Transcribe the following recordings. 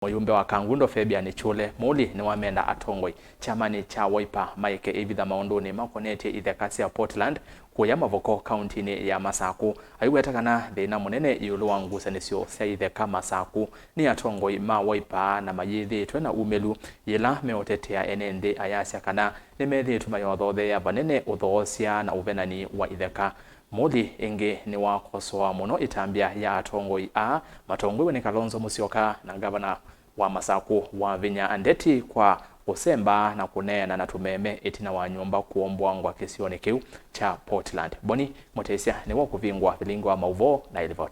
Muyumbe wa Kangundo Fabian Kyule, Muli niwamenda atongoi, kyamani cha Wiper, maeke, ivitha maunduni, makonetye, itheka ya Portland, kuya Mavoko, kauntini ya Masaku, aiweta kana thina munene Yiulu wa ngusanisyo cia itheka Masaku, ni atongoi ma Wiper na mayithiitwe na umilu, yila meotetea Ineene ayasya kana nimethitwe mayothe ya banene uthoosia na uvenani wa itheka. Muli ingi ni wakosoa muno itambia ya atongoi matongoew'e ni Kalonzo Musyoka na gavana wa Masaku Wavinya andeti kwa usemba na kuneana na tumeme itina wa nyumba kuombwangwa kisioni kiu cha Portland. Boni motesia ni wakuvingwa vilingwa Uw'O na ivitha.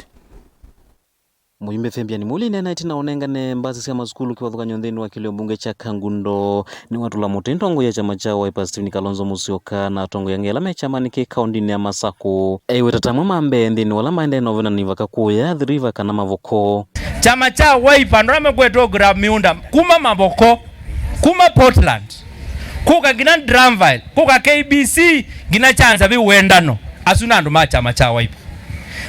Muyumbe Fabian Muli nena itina onengane mbazi cia masukulu kiwathukanyo nthini wa kilio mbunge cha Kangundo ni watula mutintongo ya chama cha Wiper Kalonzo Musyoka na atongo ya ngela me kyamani ki kauntini ya Masaku aiweta tamwe mambe nthini wala maende novena nivaka kuya thiriva kana Mavoko. Chama cha Wiper ndorame kwetu grab miunda kuma Mavoko kuma Portland kuka gina Dramville kuka KBC gina chanza biwendano asuna ndo chama cha Wiper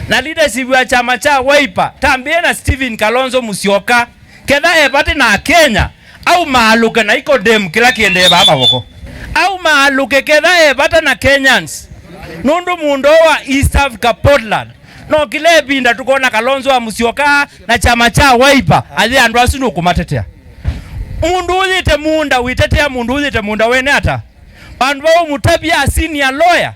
na leadership ya chama cha Wiper tambie na Stephen Kalonzo Musyoka kedha epate na Kenya au maaluke na iko dem kila kiende baba Mavoko au maaluke kedha epate na Kenyans nundu mundo wa East Africa Portland no kile binda tukona Kalonzo Musyoka na chama cha Wiper ali andu asinu kumatetea mundu uzite munda witetea mundu uzite munda wene ata bandu bao mutabia senior lawyer,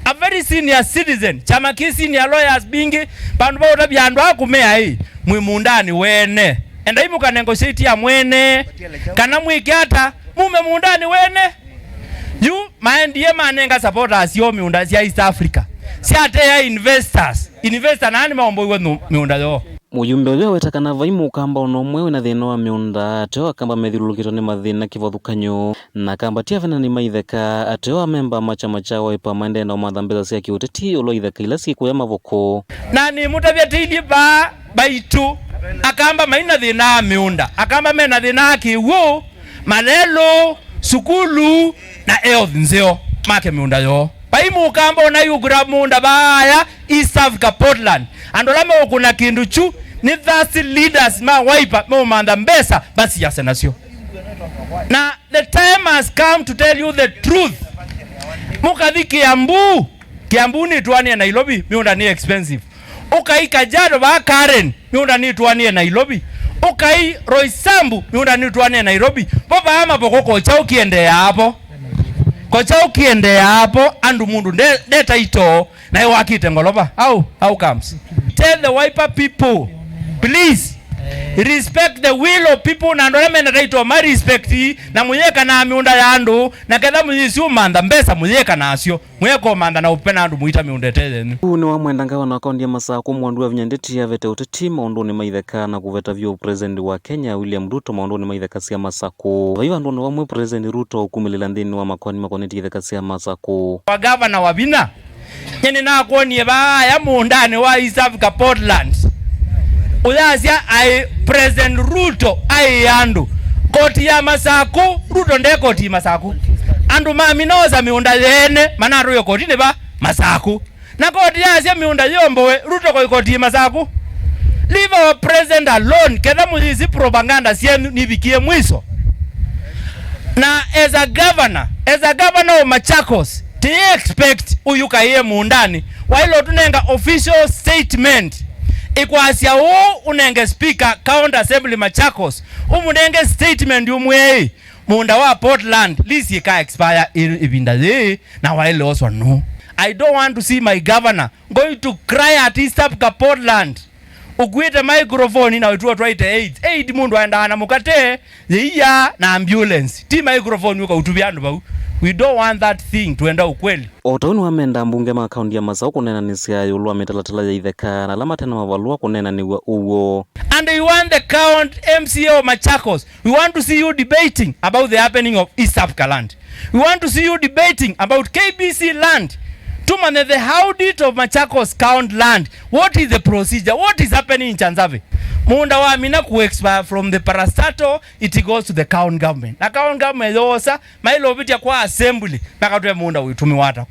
a very senior citizen, chama ki senior lawyers bingi bandu bao utabia andu akumea hii mundani wene enda imu negotiate ya mwene kana mwikiata mume mundani wene yu maendie manenga supporters yo miunda cia East Africa siate ya investor nani maomboiwe miunda yo. Muyumbe uyo wetakana vaimu kamba unomwewe na thina wa miunda ateo akamba methirulukitwo ni mathina kivathukanyo na kamba tiavena ni maitheka ateo amemba machama cha Wiper maende na umathambitha cia kiuteti ulo itheka ila sikuya Mavoko na ni mutavya tili baitu akamba maina thina miunda akamba mena thina kiwu malelo sukulu na health nzeo make miunda yo baimu kamba na yugura munda baya East Africa Portland andolame okuna kindu chu ni thasi leaders ma Wiper mo manda mbesa basi ya senasyo na the time has come to tell you the truth. Mukathi Kiambu ni tuanie Nairobi miunda ni expensive ukai Kajiado ba Karen miunda ni tuanie Nairobi ukai Roysambu miunda ni tuanie Nairobi baba ama bokoko cha ukiende hapo kocha ukiende hapo andu mundu deta ito na iwakite ngoloba how comes. Tell the Wiper people please respect the will of people na ndoleme na taito ma respect na muyeka na miunda ya andu na kedha muyisi umanda mbesa muyeka na asyo muyeka umanda na upena andu muita miunda tele huu ni wamwenda ngawa na akaunti ya Masaku mwandu wa vinyandeti ya vete uteti maunduni maitheka na kuveta vyo president wa Kenya William Ruto maunduni maitheka cia Masaku vaiva ndono wamwe president Ruto kumilila nthini wa makonetye itheka cia Masaku wa governor Wavina nyeni na kuonie baya muundani wa East Africa Portland uyasya president Ruto andu koti ya Masaku Ruto nde koti Masaku andu maminoza miunda yene manaru yo koti ne ba Masaku na koti yasya miunda Uomboi Ruto ko koti Masaku. Leave our president alone kedha muzizi propaganda sienu nibikie mwiso na as a governor of Machakos to expect uyuka ye muundani wailo tunenga official statement ikwasya unenge speaker county assembly Machakos umunenge statement umwe muunda wa Portland lisi ka expire ibinda ye na wailo also no. I don't want to see my governor going to cry at East Africa Portland ugwite microphone na watu waite aid mundu aenda na mukate ya na ambulance ti microphone uka utubiandu bau. We don't want that thing to enda ukweli. Otauni wamenda mbunge ma akaunti ya Masaku kunena ni cia Yiulu ametalatala ya itheka na lama tena mavalua kunena ni Uw'O. And you want the count MCA of Machakos. We want to see you debating about the happening of East Africa land. We want to see you debating about KBC land. Tumane the audit of Machakos count land. What is the procedure? What is happening in Chanzave? Munda wa mina ku expire from the parastatal it goes to the county government. Na county government yosa mailo bitia kwa assembly nakatwe munda uitumi wata.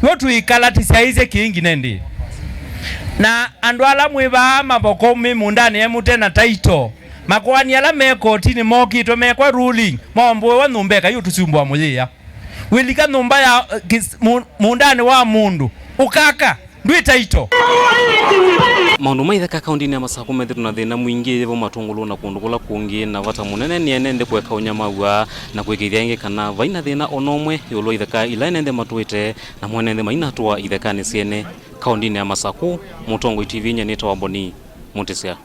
Yotu ikalati saize kiingi nendi. Na andu ala mwiba Mavoko mundani emute na taito makwani ala me kotini mokitwe mekwa ruling Uomboi wa numbeka yutusumbwa mulia wilika numba ya mundani wa mundu ukaka ndwita ito maundu maitheka kauntini ya Masaku methitu na thina mwingi yevo matungulu na kundu kula kungi na vata munene nienende kweka unyamagwa na kwikithia ingi kana vaina thina onomwe yulo itheka ila enende matuite na mwenende mainatwa ithekani siene kauntini ya Masaku. Mutongoi TV nyanita Wamboni Mutisia.